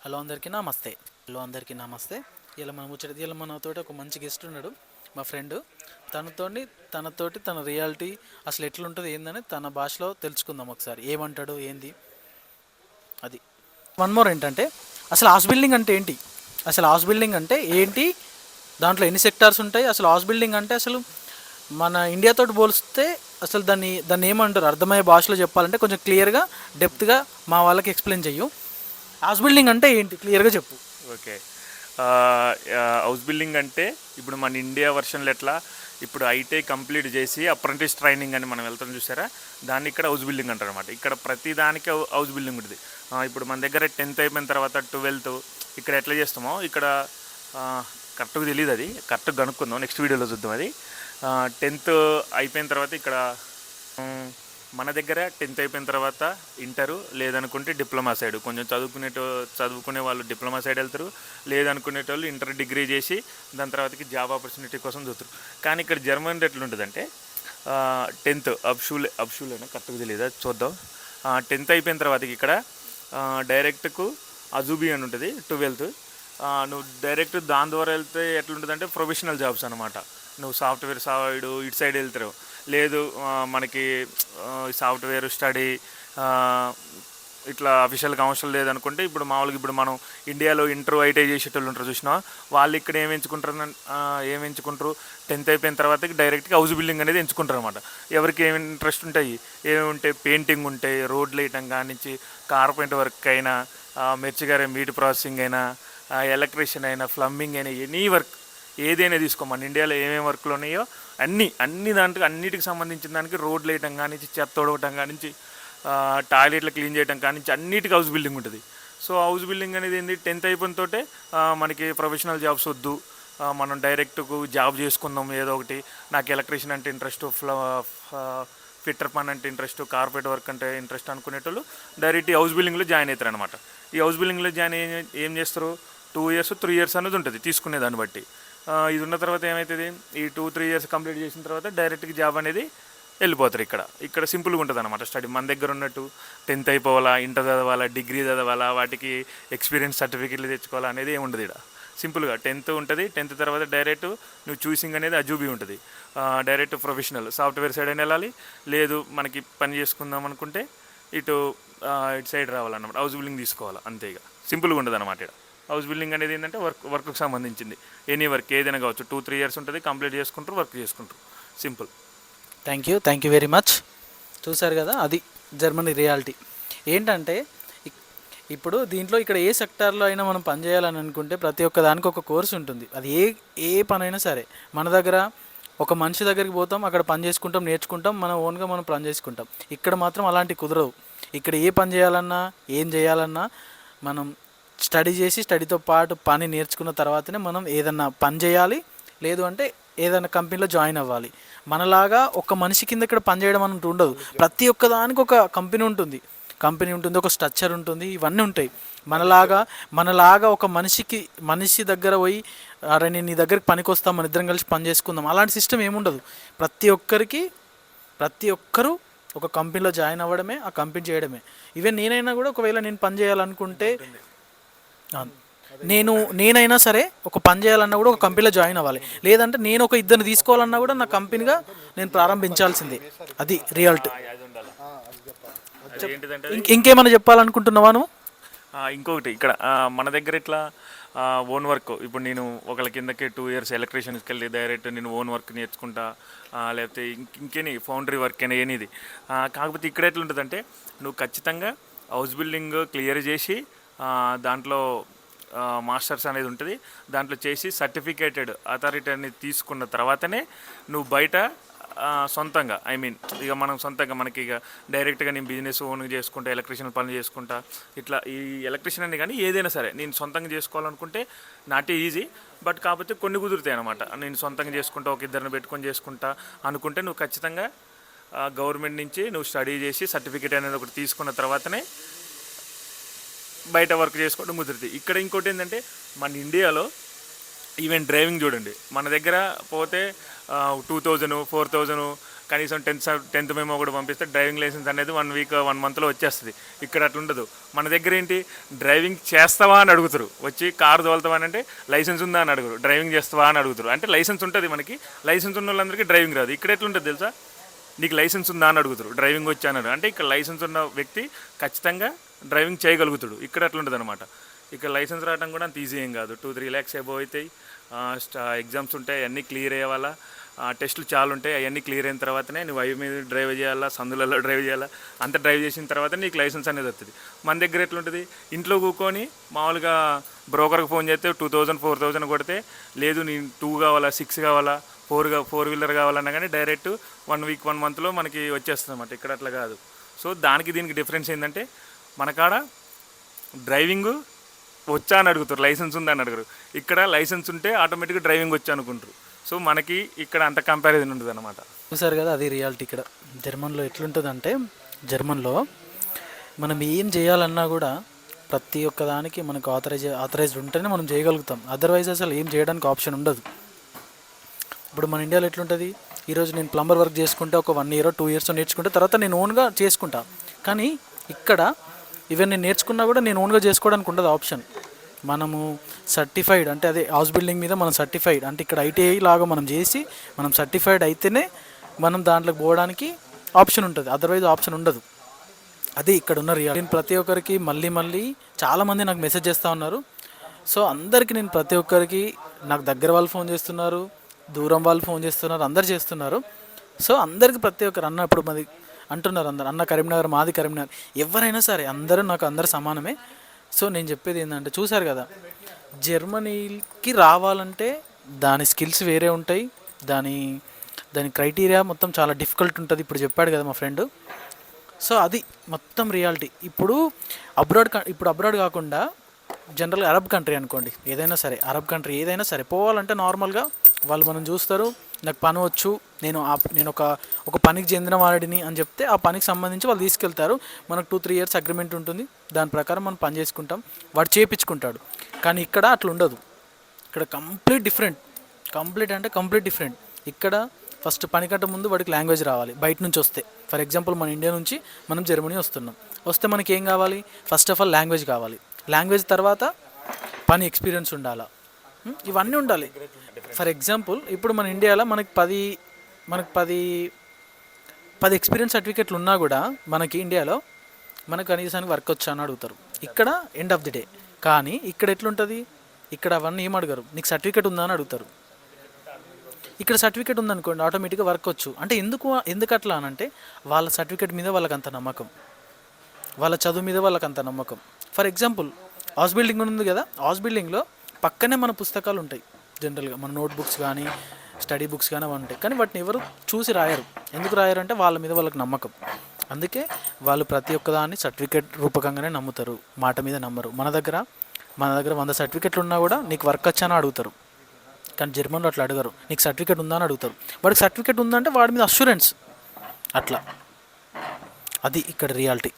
Hello అందరికీ నమస్తే. ఇలా మనతోటి ఒక మంచి గెస్ట్ ఉన్నాడు, మా ఫ్రెండ్. తన రియాలిటీ అసలు ఎట్లుంటుంది ఏందని తన భాషలో తెలుసుకుందాం ఒకసారి. ఏమంటాడు ఏంది అది. వన్ మోర్ ఏంటంటే, అసలు హౌస్ బిల్డింగ్ అంటే ఏంటి, దాంట్లో ఎన్ని సెక్టార్స్ ఉంటాయి, అసలు హౌస్ బిల్డింగ్ అంటే అసలు మన ఇండియాతో పోలిస్తే అసలు దాన్ని ఏమంటారు, అర్థమయ్యే భాషలో చెప్పాలంటే కొంచెం క్లియర్గా డెప్త్గా మా వాళ్ళకి ఎక్స్ప్లెయిన్ చెయ్యు. హౌస్ బిల్డింగ్ అంటే ఏంటి క్లియర్గా చెప్పు. ఓకే. హౌస్ బిల్డింగ్ అంటే ఇప్పుడు మన ఇండియా వర్షన్లో ఎట్లా ఇప్పుడు ఐటీ కంప్లీట్ చేసి అప్రెంటిస్ ట్రైనింగ్ అని మనం వెళ్తాం చూసారా, దాన్ని ఇక్కడ హౌస్ బిల్డింగ్ అంటారు అనమాట. ఇక్కడ ప్రతి దానికి హౌస్ బిల్డింగ్ ఉంటుంది. ఇప్పుడు మన దగ్గర 10th అయిపోయిన తర్వాత 12th ఇక్కడ ఎట్లా చేస్తామో ఇక్కడ కరెక్ట్గా తెలియదు, అది కరెక్ట్గా కనుక్కుందాం, నెక్స్ట్ వీడియోలో చూద్దాం. అది 10th అయిపోయిన తర్వాత ఇక్కడ మన దగ్గర 10th అయిపోయిన తర్వాత ఇంటరు, లేదనుకుంటే డిప్లొమా సైడ్ కొంచెం చదువుకునే వాళ్ళు డిప్లొమా సైడ్ వెళ్తారు, లేదనుకునేటోళ్ళు ఇంటర్ డిగ్రీ చేసి దాని తర్వాతకి జాబ్ ఆపర్చునిటీ కోసం చూస్తారు. కానీ ఇక్కడ జర్మనీ ఎట్లుంటుందంటే 10th అబ్షూలేనా కరెక్ట్గా తెలియదు, చూద్దాం. 10th అయిపోయిన తర్వాతకి ఇక్కడ డైరెక్ట్కు అజూబీ అని ఉంటుంది 12th. నువ్వు డైరెక్ట్ దాని ద్వారా వెళ్తే ఎట్లుంటుందంటే ప్రొఫెషనల్ జాబ్స్ అనమాట. నువ్వు సాఫ్ట్వేర్ సైడ్ ఇటు సైడ్ వెళ్తారు, లేదు మనకి సాఫ్ట్వేర్ స్టడీ ఇట్లా అఫీషియల్గా అవసరం లేదనుకుంటే ఇప్పుడు మామూలుగా ఇప్పుడు మనం ఇండియాలో ఇంటర్ ఐటీ చేసేటోళ్ళు ఉంటారు చూసినా, వాళ్ళు ఇక్కడ ఏం ఎంచుకుంటారు 10th అయిపోయిన తర్వాత డైరెక్ట్గా హౌస్ బిల్డింగ్ అనేది ఎంచుకుంటారు అనమాట. ఎవరికి ఏమి ఇంట్రెస్ట్ ఉంటాయి, ఏమేమి ఉంటాయి, పెయింటింగ్ ఉంటాయి, రోడ్లు వేయటం కానించి కార్పెంటర్ వర్క్ అయినా, మిర్చిగారే మీట్ ప్రాసెసింగ్ అయినా, ఎలక్ట్రీషియన్ అయినా, ప్లంబింగ్ అయినా, ఎనీ వర్క్ ఏదైనా తీసుకో, మన ఇండియాలో ఏమేమి వర్క్లు ఉన్నాయో అన్ని దాంట్లో అన్నిటికి సంబంధించిన దానికి రోడ్లు వేయటం కానించి, చెత్త తొడవటం కానించి, టాయిలెట్లు క్లీన్ చేయడం కానించి అన్నిటికీ హౌస్ బిల్డింగ్ ఉంటుంది. సో హౌస్ బిల్డింగ్ అనేది ఏంటి, 10th అయిపోయిన తోటే మనకి ప్రొఫెషనల్ జాబ్స్ వద్దు, మనం డైరెక్ట్కు జాబ్ చేసుకుందాం ఏదో ఒకటి, నాకు ఎలక్ట్రీషియన్ అంటే ఇంట్రెస్ట్, ఫిట్టర్ పని అంటే ఇంట్రెస్ట్, కార్పెట్ వర్క్ అంటే ఇంట్రెస్ట్ అనుకునేటోళ్ళు డైరెక్ట్ ఈ హౌస్ బిల్డింగ్లో జాయిన్ అవుతారు అనమాట. ఈ హౌస్ బిల్డింగ్లో జాయిన్ ఏం చేస్తారు, 2 years 3 years అనేది ఉంటుంది తీసుకునే దాన్ని బట్టి. ఇది ఉన్న తర్వాత ఏమవుతుంది, ఈ 2-3 years కంప్లీట్ చేసిన తర్వాత డైరెక్ట్గా జాబ్ అనేది వెళ్ళిపోతారు. ఇక్కడ సింపుల్గా ఉంటుంది అనమాట స్టడీ. మన దగ్గర ఉన్నట్టు 10th అయిపోవాలా, ఇంటర్ చదవాలా, డిగ్రీ చదవాలా, వాటికి ఎక్స్పీరియన్స్ సర్టిఫికెట్లు తెచ్చుకోవాలా అనేది ఏమి ఉండదు. ఇక్కడ సింపుల్గా 10th ఉంటుంది. 10th తర్వాత డైరెక్ట్ నువ్వు చూసింగ్ అనేది అజూబీ ఉంటుంది. డైరెక్ట్ ప్రొఫెషనల్ సాఫ్ట్వేర్ సైడ్ అని వెళ్ళాలి, లేదు మనకి పని చేసుకుందాం అనుకుంటే ఇటు సైడ్ రావాలన్నమాట, హౌస్ బిల్డింగ్ తీసుకోవాలి, అంతే. ఇక సింపుల్గా ఉండదు అనమాట. ఇక్కడ హౌస్ బిల్డింగ్ అనేది ఏంటంటే వర్క్కి సంబంధించింది. ఎనీ వర్క్ ఏదైనా కావచ్చు, 2-3 years ఉంటుంది, కంప్లీట్ చేసుకుంటారు, వర్క్ చేసుకుంటారు, simple. Thank you very much. చూసారు కదా, అది జర్మనీ రియాలిటీ. ఏంటంటే ఇప్పుడు దీంట్లో ఇక్కడ ఏ సెక్టార్లో అయినా మనం పని చేయాలని అనుకుంటే ప్రతి ఒక్క దానికి ఒక కోర్స్ ఉంటుంది. అది ఏ పనైనా సరే, మన దగ్గర ఒక మనిషి దగ్గరికి పోతాం, అక్కడ పని చేసుకుంటాం, నేర్చుకుంటాం, మన ఓన్గా మనం పని చేసుకుంటాం. ఇక్కడ మాత్రం అలాంటివి కుదరవు. ఇక్కడ ఏ పని చేయాలన్నా, ఏం చేయాలన్నా మనం స్టడీ చేసి, స్టడీతో పాటు పని నేర్చుకున్న తర్వాతనే మనం ఏదన్నా పని చేయాలి, లేదు అంటే ఏదైనా కంపెనీలో జాయిన్ అవ్వాలి. మనలాగా ఒక మనిషి కింద ఇక్కడ పని చేయడం అంటూ ఉండదు. ప్రతి ఒక్క దానికి ఒక కంపెనీ ఉంటుంది, ఒక స్ట్రక్చర్ ఉంటుంది, ఇవన్నీ ఉంటాయి. మనలాగా ఒక మనిషి దగ్గర పోయి, అరే నేను నీ దగ్గరికి పనికి వస్తాం, మన ఇద్దరం కలిసి పని చేసుకుందాం, అలాంటి సిస్టమ్ ఏముండదు. ప్రతి ఒక్కరూ ఒక కంపెనీలో జాయిన్ అవ్వడమే, ఆ కంపెనీ చేయడమే. ఈవెన్ నేనైనా కూడా ఒకవేళ నేను పని చేయాలనుకుంటే, నేనైనా సరే ఒక పని చేయాలన్నా కూడా ఒక కంపెనీలో జాయిన్ అవ్వాలి, లేదంటే నేను ఒక ఇద్దరిని తీసుకోవాలన్నా కూడా నా కంపెనీగా నేను ప్రారంభించాల్సిందే. అది రియాలిటీ. ఇంకేమైనా చెప్పాలనుకుంటున్నావా నువ్వు? ఇంకొకటి ఇక్కడ మన దగ్గర ఇట్లా ఓన్ వర్క్, ఇప్పుడు నేను ఒకళ్ళ కిందకి 2 years ఎలక్ట్రీషియన్స్కి వెళ్ళి డైరెక్ట్ నేను ఓన్ వర్క్ నేర్చుకుంటా, లేకపోతే ఇంకేని ఫౌండరీ వర్క్ అయినా ఏనిది. కాకపోతే ఇక్కడ ఎట్లుంటుందంటే నువ్వు ఖచ్చితంగా హౌస్ బిల్డింగ్ క్లియర్ చేసి దాంట్లో మాస్టర్స్ అనేది ఉంటుంది, దాంట్లో చేసి సర్టిఫికేటెడ్ అథారిటీ అనేది తీసుకున్న తర్వాతనే నువ్వు బయట సొంతంగా, ఇక మనం సొంతంగా మనకి ఇక డైరెక్ట్గా నేను బిజినెస్ ఓన్గా చేసుకుంటా, ఎలక్ట్రీషియన్ పనులు చేసుకుంటా, ఇట్లా ఈ ఎలక్ట్రీషియన్ అని కానీ ఏదైనా సరే నేను సొంతంగా చేసుకోవాలనుకుంటే నాట్ ఈజీ. బట్ కాకపోతే కొన్ని కుదురుతాయి అనమాట. నేను సొంతంగా చేసుకుంటా, ఒక ఇద్దరిని పెట్టుకొని చేసుకుంటా అనుకుంటే నువ్వు ఖచ్చితంగా గవర్నమెంట్ నుంచి నువ్వు స్టడీ చేసి సర్టిఫికేట్ అనేది ఒకటి తీసుకున్న తర్వాతనే బయట వర్క్ చేసుకోవడం కుదురుతుంది. ఇక్కడ ఇంకోటి ఏంటంటే మన ఇండియాలో ఈవెన్ డ్రైవింగ్ చూడండి, మన దగ్గర పోతే 2000, 4000 కనీసం టెన్త్ మేము కూడా పంపిస్తే డ్రైవింగ్ లైసెన్స్ అనేది 1 వీక్ 1 మంత్లో వచ్చేస్తుంది. ఇక్కడ అట్లా ఉండదు. మన దగ్గర ఏంటి, డ్రైవింగ్ చేస్తావా అని అడుగుతారు. వచ్చి కారు తోలుతావా అంటే లైసెన్స్ ఉందా అని అడుగురు, డ్రైవింగ్ చేస్తావా అని అడుగుతారు. అంటే లైసెన్స్ ఉంటుంది మనకి, లైసెన్స్ ఉన్న వాళ్ళందరికీ డ్రైవింగ్ రాదు. ఇక్కడ ఎట్లుంటుంది తెలుసా, నీకు లైసెన్స్ ఉందా అని అడుగుతారు, డ్రైవింగ్ వచ్చా అన్నాడు అంటే ఇక్కడ లైసెన్స్ ఉన్న వ్యక్తి ఖచ్చితంగా డ్రైవింగ్ చేయగలుగుతాడు. ఇక్కడ అట్లుంటుంది అనమాట. ఇక్కడ లైసెన్స్ రావడం కూడా అంత ఈజీ ఏం కాదు. 2-3 lakhs అబోవ్ అవుతాయి. ఎగ్జామ్స్ ఉంటాయి, అవన్నీ క్లియర్ అయ్యేవాళ్ళ. టెస్టులు చాలా ఉంటాయి, అవన్నీ క్లియర్ అయిన తర్వాతనే నువ్వు అవి మీద డ్రైవ్ చేయాలా, సందులలో డ్రైవ్ చేయాలా, అంత డ్రైవ్ చేసిన తర్వాత నీకు లైసెన్స్ అనేది వస్తుంది. మన దగ్గర ఎట్లుంటుంది, ఇంట్లో కూర్చొని మామూలుగా బ్రోకర్కి ఫోన్ చేస్తే 2000 4000 కొడితే, లేదు నేను 2 కావాలా 6 కావాలా 4 వీలర్ కావాలన్నా కానీ డైరెక్ట్ 1 వీక్ 1 మంత్లో మనకి వచ్చేస్తుంది అన్నమాట. ఇక్కడ అట్లా కాదు. సో దానికి దీనికి డిఫరెన్స్ ఏంటంటే, మన కాడ డ్రైవింగ్ వచ్చా అని అడుగుతారు, లైసెన్స్ ఉందా అని అడుగుతారు. ఇక్కడ లైసెన్స్ ఉంటే ఆటోమేటిక్గా డ్రైవింగ్ వచ్చా అనుకుంటారు. సో మనకి ఇక్కడ అంత కంపారిజన్ ఉంటుంది అనమాట. చూసారు కదా, అది రియాలిటీ. ఇక్కడ జర్మన్లో ఎట్లుంటుందంటే, జర్మన్లో మనం ఏం చేయాలన్నా కూడా ప్రతి ఒక్క దానికి మనకు ఆథరైజ్డ్ ఉంటేనే మనం చేయగలుగుతాం. అదర్వైజ్ అసలు ఏం చేయడానికి ఆప్షన్ ఉండదు. ఇప్పుడు మన ఇండియాలో ఎట్లుంటుంది, ఈరోజు నేను ప్లంబర్ వర్క్ చేసుకుంటే ఒక 1 year 2 years నేర్చుకుంటే తర్వాత నేను ఓన్గా చేసుకుంటా. కానీ ఇక్కడ ఈవెన్ నేను నేర్చుకున్నా కూడా నేను ఓన్గా చేసుకోవడానికి ఉండదు ఆప్షన్. మనము సర్టిఫైడ్ అంటే అదే హౌస్ బిల్డింగ్ మీద మనం సర్టిఫైడ్ అంటే ఇక్కడ ITI లాగా మనం చేసి మనం సర్టిఫైడ్ అయితేనే మనం దాంట్లోకి పోవడానికి ఆప్షన్ ఉంటుంది, అదర్వైజ్ ఆప్షన్ ఉండదు. అదే ఇక్కడ ఉన్న రియాలిటీ. నేను ప్రతి ఒక్కరికి మళ్ళీ చాలామంది నాకు మెసేజ్ చేస్తూ ఉన్నారు. సో అందరికీ నేను ప్రతి ఒక్కరికి, నాకు దగ్గర వాళ్ళు ఫోన్ చేస్తున్నారు, దూరం వాళ్ళు ఫోన్ చేస్తున్నారు, అందరు చేస్తున్నారు. సో అందరికి ప్రతి ఒక్కరు అన్న ఇప్పుడు మాది అంటున్నారు, అందరు అన్న కరీంనగర్, మాది కరీంనగర్, ఎవరైనా సరే అందరూ సమానమే. సో నేను చెప్పేది ఏంటంటే, చూశారు కదా, జర్మనీకి రావాలంటే దాని స్కిల్స్ వేరే ఉంటాయి, దాని క్రైటీరియా మొత్తం చాలా డిఫికల్ట్ ఉంటుంది. ఇప్పుడు చెప్పాడు కదా మా ఫ్రెండ్. సో అది మొత్తం రియాలిటీ. ఇప్పుడు అబ్రాడ్ కాకుండా జనరల్గా అరబ్ కంట్రీ అనుకోండి, ఏదైనా సరే అరబ్ కంట్రీ ఏదైనా సరే పోవాలంటే నార్మల్గా వాళ్ళు మనం చూస్తారు, నాకు పని వచ్చు, నేను ఒక పనికి చెందిన వాడిని అని చెప్తే ఆ పనికి సంబంధించి వాళ్ళు తీసుకెళ్తారు. మనకు 2-3 years అగ్రిమెంట్ ఉంటుంది, దాని ప్రకారం మనం పని చేసుకుంటాం, వాడు చేయించుకుంటాడు. కానీ ఇక్కడ అట్లా ఉండదు. ఇక్కడ కంప్లీట్ డిఫరెంట్. ఇక్కడ ఫస్ట్ పని కంటే ముందు వాడికి లాంగ్వేజ్ రావాలి, బయట నుంచి వస్తే. ఫర్ ఎగ్జాంపుల్ మన ఇండియా నుంచి మనం జర్మనీ వస్తే మనకి ఏం కావాలి, ఫస్ట్ ఆఫ్ ఆల్ లాంగ్వేజ్ కావాలి. లాంగ్వేజ్ తర్వాత పని ఎక్స్పీరియన్స్ ఉండాలా, ఇవన్నీ ఉండాలి. ఫర్ ఎగ్జాంపుల్ ఇప్పుడు మన ఇండియాలో మనకి 10 ఎక్స్పీరియన్స్ సర్టిఫికెట్లు ఉన్నా కూడా మనకి ఇండియాలో మనకు కనీసానికి వర్క్ వచ్చా అని అడుగుతారు, ఇక్కడ ఎండ్ ఆఫ్ ది డే. కానీ ఇక్కడ ఎట్లుంటుంది, ఇక్కడ అవన్నీ ఏం అడగరు, నీకు సర్టిఫికెట్ ఉందా అని అడుగుతారు. ఇక్కడ సర్టిఫికేట్ ఉందనుకోండి, ఆటోమేటిక్గా వర్క్ వచ్చు. అంటే ఎందుకు అట్లా అనంటే, వాళ్ళ సర్టిఫికేట్ మీద వాళ్ళకి అంత నమ్మకం, వాళ్ళ చదువు మీద వాళ్ళకి అంత నమ్మకం. ఫర్ ఎగ్జాంపుల్ హౌస్ బిల్డింగ్ ఉంది కదా, హౌస్ బిల్డింగ్లో పక్కనే మన పుస్తకాలు ఉంటాయి, జనరల్గా మన నోట్బుక్స్ కానీ స్టడీ బుక్స్ కానీ అవి ఉంటాయి. కానీ వాటిని ఎవరు చూసి రాయరు. ఎందుకు రాయరంటే వాళ్ళ మీద వాళ్ళకి నమ్మకం. అందుకే వాళ్ళు ప్రతి ఒక్కదాన్ని సర్టిఫికేట్ రూపకంగానే నమ్ముతారు, మాట మీద నమ్మరు. మన దగ్గర 100 సర్టిఫికెట్లు ఉన్నా కూడా నీకు వర్క్ వచ్చా అని అడుగుతారు. కానీ జర్మన్లో అట్లా అడగరు, నీకు సర్టిఫికేట్ ఉందా అని అడుగుతారు. వాడికి సర్టిఫికేట్ ఉందంటే వాడి మీద అష్యూరెన్స్. అట్లా అది ఇక్కడ రియాలిటీ.